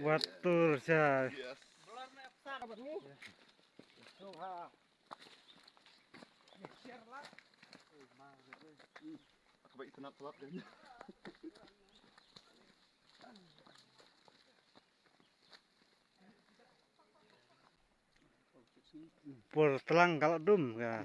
Watur saya. Pur telang kalau dum ya.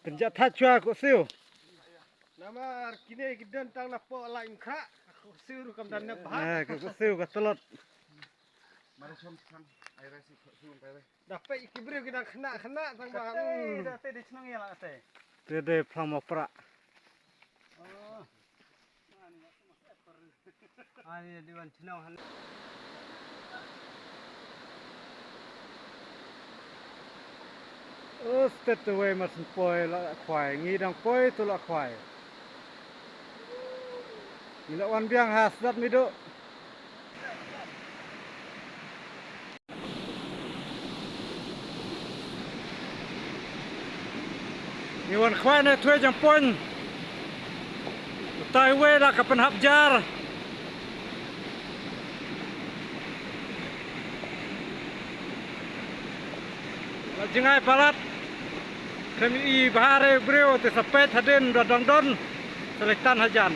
Penjat hajwa kok siu. Nama kini gidan tang napo lain kak. Aku siur kam dan nebah. Kok siu ke telot. Dapat ikibri kita kena tang bah. Dah di senang ya lah teh. Dede pramopra. Ini di wan senang. Step away mas poi la khoai ngi dang poi tu la khoai. Ni la wan biang has dat mi do. Ni wan khoai na thuê jang pon. Tai we la ka pen hap jar. La jingai palat. Kami i bahare breo te sapet haden do dongdon selektan hajan.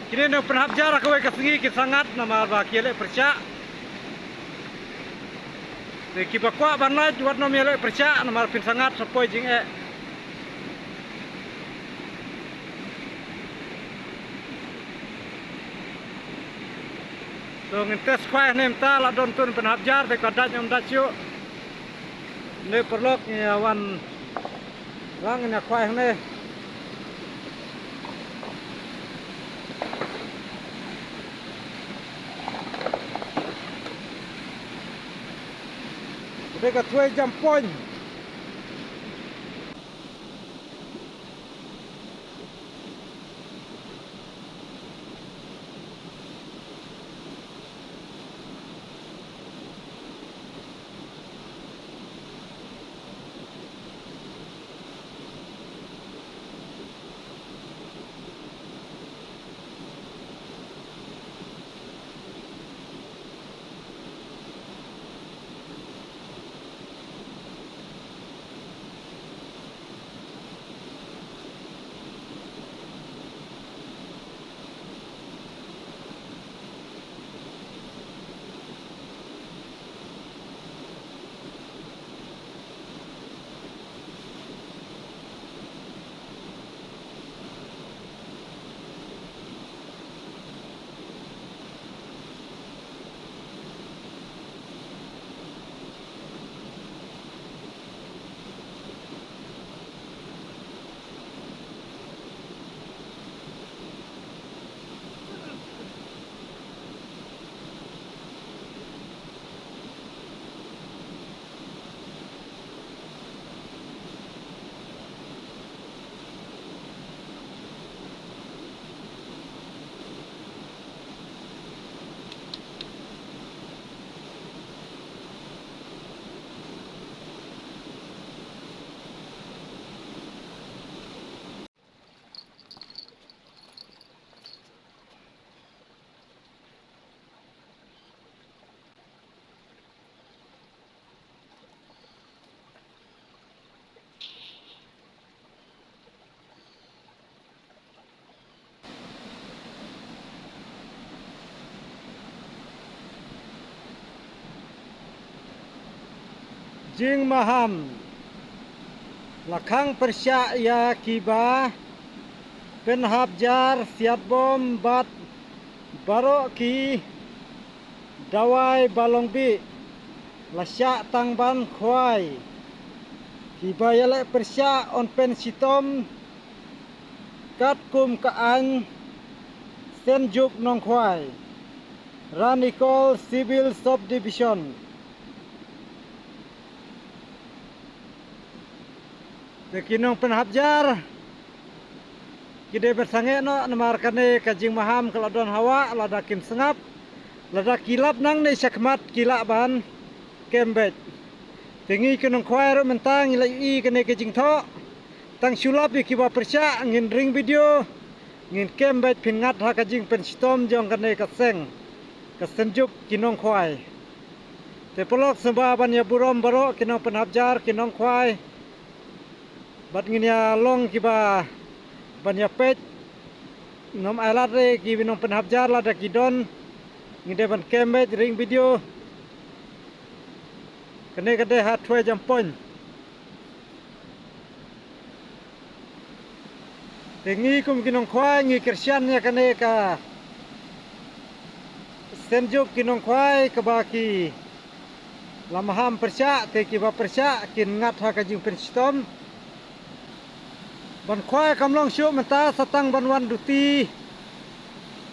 Kini no penhap jar aku ke sengi ki sangat nama ba kiele perca. Te ki bakwa banlaj wat no miele perca nama pin sangat sapoi jing e. So ngentes kwai nem ta la don tun penhap jar te kadat nyom dacio. Ne perlok ni awan lang ni kwai ne. Mereka tuai jam poin. Jing maham lakang persya ya kiba penhap jar siat bom bat baro ki dawai balong bi lasya tangban khwai kiba yale persya on pen sitom kat kum kaan senjuk nong khwai Ranikol Civil Subdivision Kinong penhabjar kide bersange no namarkane kajing maham keladon hawa lada kim sengap lada kilap nang ne syakmat kila ban kembet tengi kinong khwai ro mentang ila i kene kajing tho tang sulap kiba persya ngin ring video ngin kembet pingat ha kajing penstom jong kane kaseng kasenjuk kinong khwai te polok sembah ban ya burom baro kinong penhabjar kinong khwai bat nginya long kiba banyak pet nom alat re ki binong penhabjar la da kidon ngide ban kembet ring video kene kade hat thwe jampon tengi kum kinong khwai ngi kersian ya kane ka senjuk kinong khwai ka baki lamaham persya te ki ba persya kin ngat ha ka jing penstom ban khwai kamlong syu menta satang banwan duti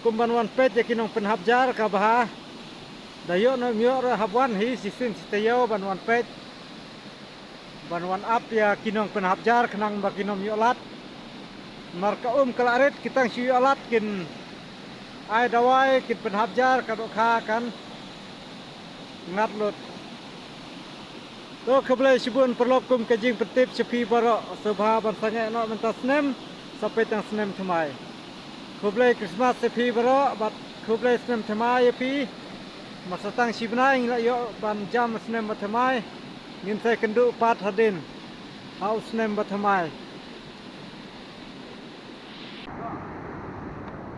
kum banwan pet ya kinong penhabjar ka baha dayo no myo ra habwan hi sisim sitayo banwan pet banwan ap ya kinong penhabjar kenang ba kinom yolat marka kalaret kitang syu yolat kin ai dawai kin penhabjar ka dokha kan ngat lot to keblai sibun perlokum kajing petip sepi barok sebha ban sange no menta snem sampai tang snem thmai keblai Christmas sepi barok bat keblai snem thmai pi masa tang sibnai ngla yo ban jam snem thmai ngin sai kendu pat hadin haus snem thmai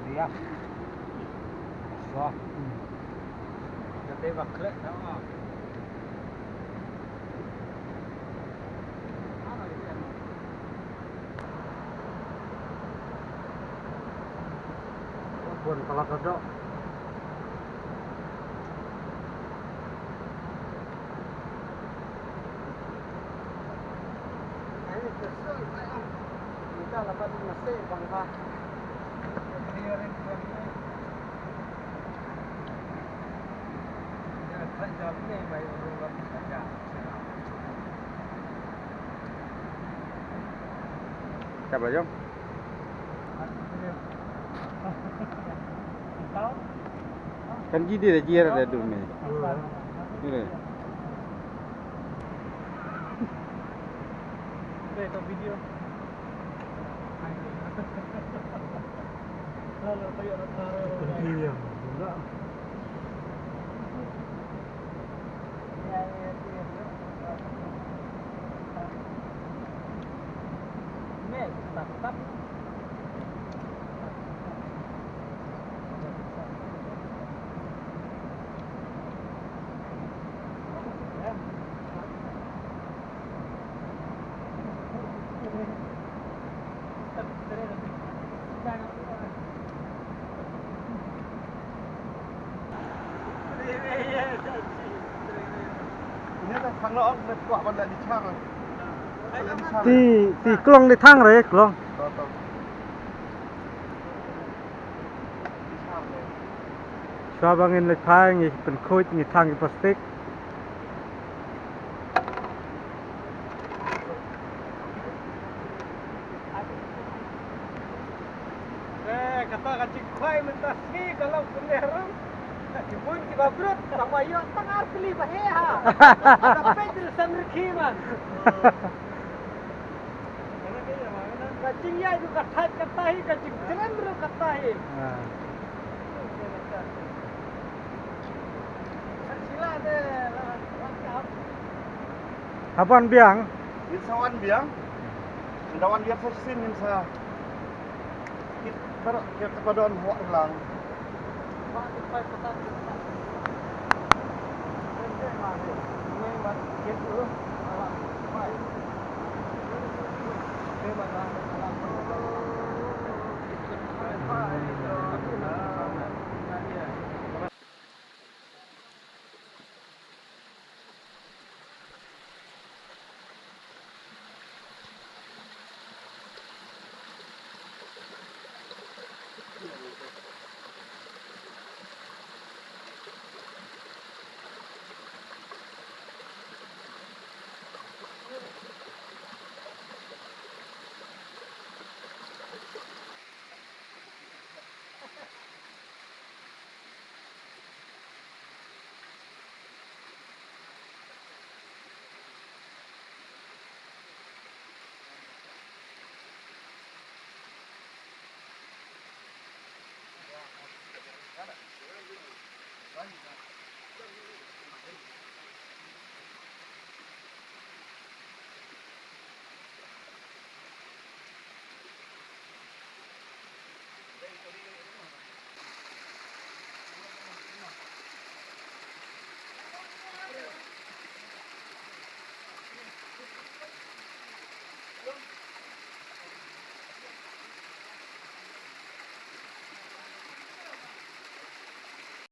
dia so jate bakle no pun kalau kodok ini kesel kita dapat nasi bangka clearin ya kerja ini baik orang kerja Siapa Jom? Kan gidi dah jiar ada dulu ni. Ini. Itu video. Lalu kayak taruh. Iya, enggak. Ini tetap. Ini dah thang lo nek kuat ban di chang. Ti klong di thang re klong. Chwa bangin le thang ngi pen khoi ngi thang ngi plastik. Kata kacik khwai mentas ni kalau penderam jebun ki babrut sama yo tengah keli bahe ha. Ada pedil samrkhiman. Kacing ya itu kata hi kacing keren bro kata hi. Sila de Haban biang insawan biang. Ndawan biar sesin insa. Kita kepada orang lang. Mak dipai pesan. Ini mat gitu. Mak. Ini mana?